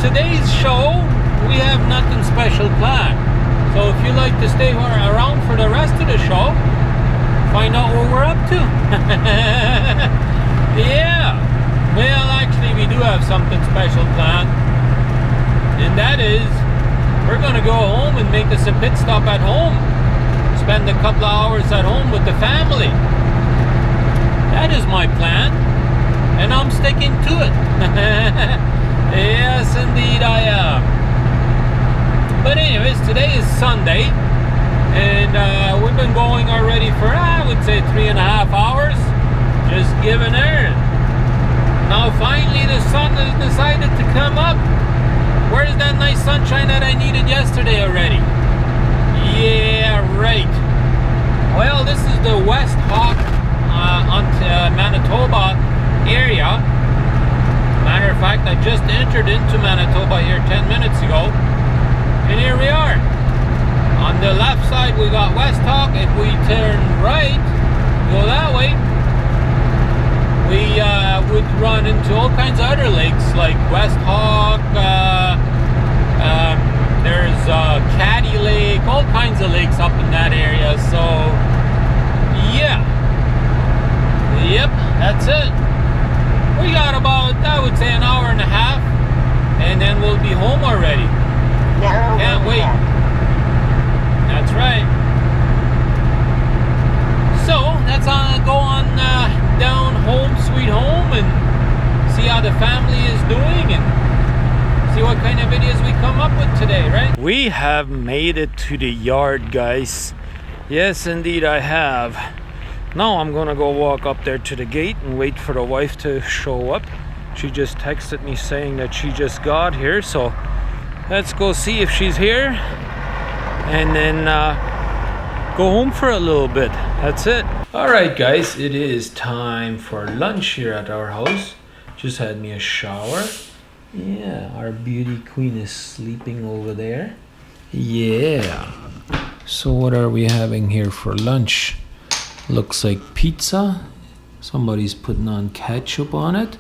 today's show, we have nothing special planned. So if you like to stay around for the rest of the show, find out what we're up to. Yeah. Well, actually, we do have something special planned. And that is, we're going to go home and make us a pit stop at home. Spend a couple of hours at home with the family. That is my plan. And I'm sticking to it. Yes, indeed I am. But anyways, today is Sunday. And we've been going already for, I would say, 3.5 hours. Just giving air. Now finally the sun has decided to come up. Where's that nice sunshine that I needed yesterday already? Yeah, right. Well, this is the West Hawk Manitoba area. Matter of fact, I just entered into Manitoba here 10 minutes ago. And here we are. On the left side we got West Hawk. If we turn right, go that way, we would run into all kinds of other lakes like West Hawk, there's Caddy Lake, all kinds of lakes up in that area. So yeah, yep, that's it. We got about, I would say, 1.5 hours, and then we'll be home already. Can't wait. That's right. So let's go on down home sweet home and see how the family is doing and see what kind of videos we come up with today, right? We have made it to the yard, guys. Yes, indeed I have. Now I'm gonna go walk up there to the gate and wait for the wife to show up. She just texted me saying that she just got here, so let's go see if she's here and then go home for a little bit. That's it. Alright guys, it is time for lunch here at our house. Just had me a shower. Yeah, our beauty queen is sleeping over there. Yeah. So what are we having here for lunch? Looks like pizza. Somebody's putting on ketchup on it.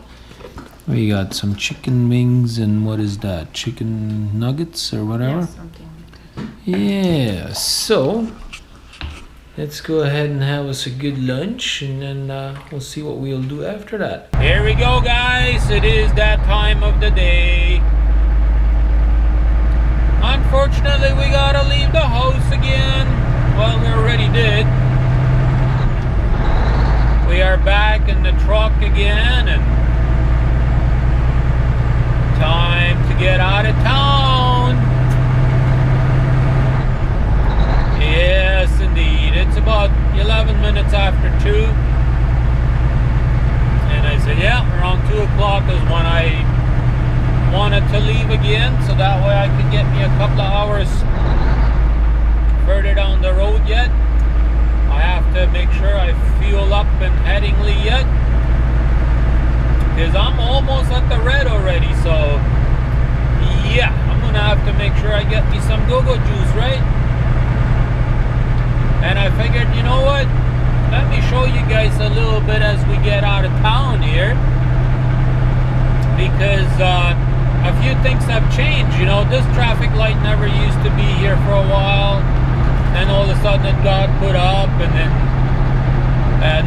We got some chicken wings and what is that? Chicken nuggets or whatever? Yeah, something like that. Yeah, so let's go ahead and have us a good lunch and then we'll see what we'll do after that. Here we go, guys. It is that time of the day. Unfortunately, we gotta leave the house again. Well, we already did. We are back in the truck again and time to get out of town. Yes, indeed. It's about 11 minutes after 2. And I said, yeah, around 2 o'clock is when I wanted to leave again, so that way I could get me a couple of hours further down the road yet. I have to make sure I fuel up in Headingley yet, because I'm almost at the red already, so yeah, I'm gonna have to make sure I get me some go-go juice, right? And I figured, you know what, let me show you guys a little bit as we get out of town here, because a few things have changed. You know, this traffic light never used to be here for a while, and all of a sudden it got put up, and then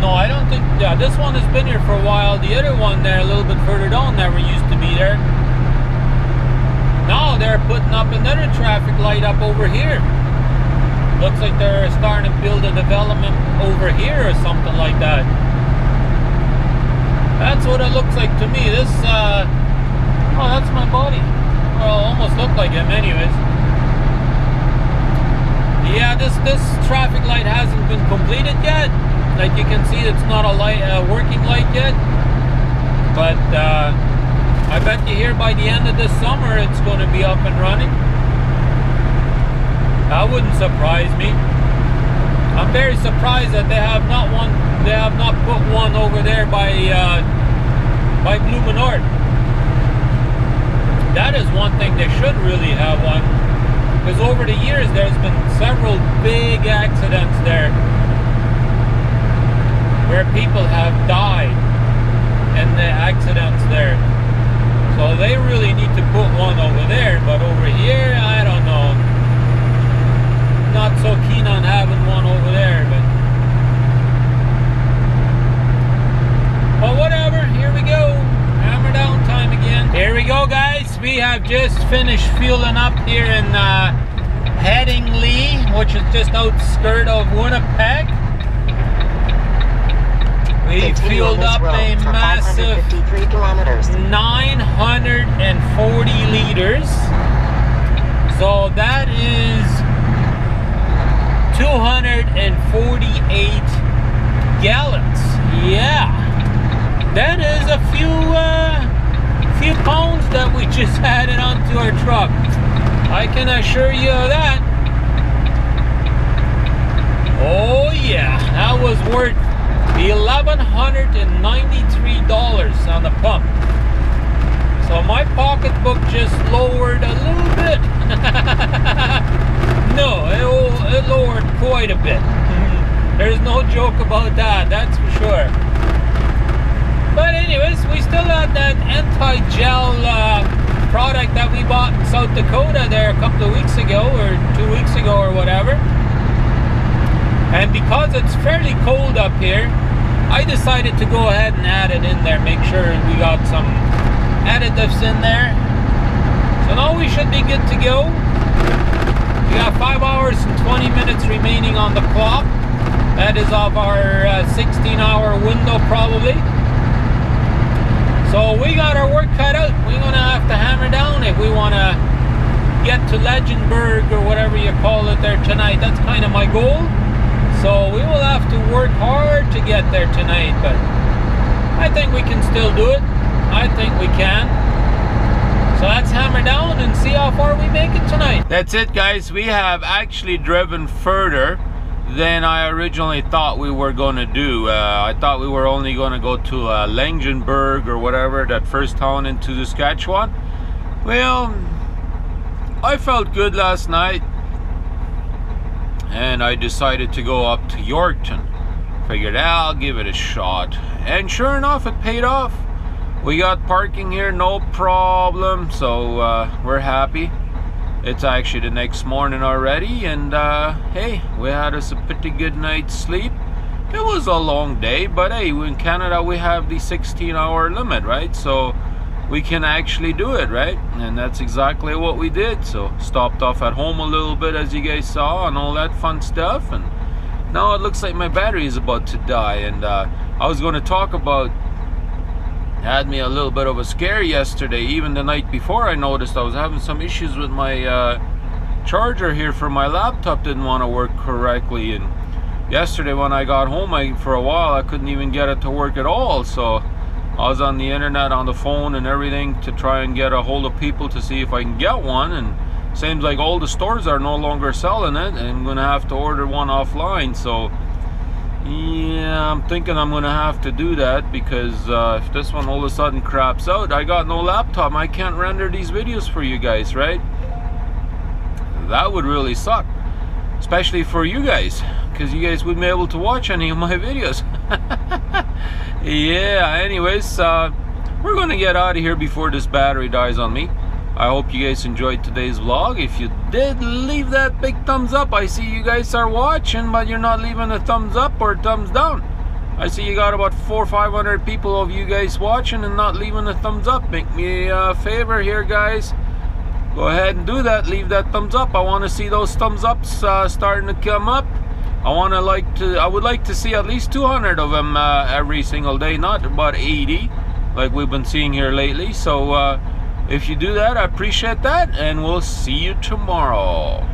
no, I don't think, yeah, this one has been here for a while. The other one there a little bit further down never used to be there. Now they're putting up another traffic light up over here. Looks like they're starting to build a development over here or something like that. That's what it looks like to me. This, oh, that's my buddy. Well, almost looked like him anyways. Yeah, this traffic light hasn't been completed yet. Like you can see, it's not a light, working light yet. But I bet you here by the end of this summer, it's going to be up and running. That wouldn't surprise me. I'm very surprised that they have not put one over there by Blue North. That is one thing they should really have one, because over the years there's been several big accidents there where people have died in the accidents there. So they really need to put one over have just finished fueling up here in Headingley, which is just outskirt of Winnipeg. We fueled up a massive 940 liters. So that is 248 gallons. Yeah, that is a few pounds that we just added onto our truck. I can assure you of that. Oh yeah, that was worth $1,193 on the pump. So my pocketbook just lowered a little bit. No, it lowered quite a bit. There's no joke about that, that's for sure. But anyways, we still had that anti-gel product that we bought in South Dakota there a couple of weeks ago, or 2 weeks ago or whatever. And because it's fairly cold up here, I decided to go ahead and add it in there, make sure we got some additives in there. So now we should be good to go. We got 5 hours and 20 minutes remaining on the clock. That is of our 16-hour window probably. So we got our work cut out. We're gonna have to hammer down if we want to get to Legendberg or whatever you call it there tonight. That's kind of my goal. So we will have to work hard to get there tonight, but I think we can still do it. I think we can. So let's hammer down and see how far we make it tonight. That's it, guys. We have actually driven further than I originally thought we were going to do. I thought we were only going to go to Langenberg or whatever, that first town into Saskatchewan. Well, I felt good last night and I decided to go up to Yorkton. Figured I'll give it a shot, and sure enough, it paid off. We got parking here, no problem, so we're happy. It's actually the next morning already, and hey, we had us a pretty good night's sleep. It was a long day, but hey, in Canada we have the 16-hour limit, right? So we can actually do it, right? And that's exactly what we did. So stopped off at home a little bit, as you guys saw, and all that fun stuff. And now it looks like my battery is about to die. And I was going to talk about, had me a little bit of a scare yesterday. Even the night before, I noticed I was having some issues with my charger here for my laptop. Didn't want to work correctly, and yesterday when I got home, for a while I couldn't even get it to work at all. So I was on the internet, on the phone and everything, to try and get a hold of people to see if I can get one, and seems like all the stores are no longer selling it, and I'm gonna have to order one offline. So yeah, I'm thinking I'm gonna have to do that, because if this one all of a sudden craps out, I got no laptop, I can't render these videos for you guys, right? That would really suck, especially for you guys, because you guys wouldn't be able to watch any of my videos. Yeah, anyways, we're gonna get out of here before this battery dies on me. I hope you guys enjoyed today's vlog. If you did, leave that big thumbs up. I see you guys are watching, but you're not leaving a thumbs up or thumbs down. I see you got about 400 or 500 people of you guys watching and not leaving a thumbs up. Make me a favor here, guys. Go ahead and do that. Leave that thumbs up. I want to see those thumbs ups starting to come up. I would like to see at least 200 of them every single day, not about 80 like we've been seeing here lately. So if you do that, I appreciate that, and we'll see you tomorrow.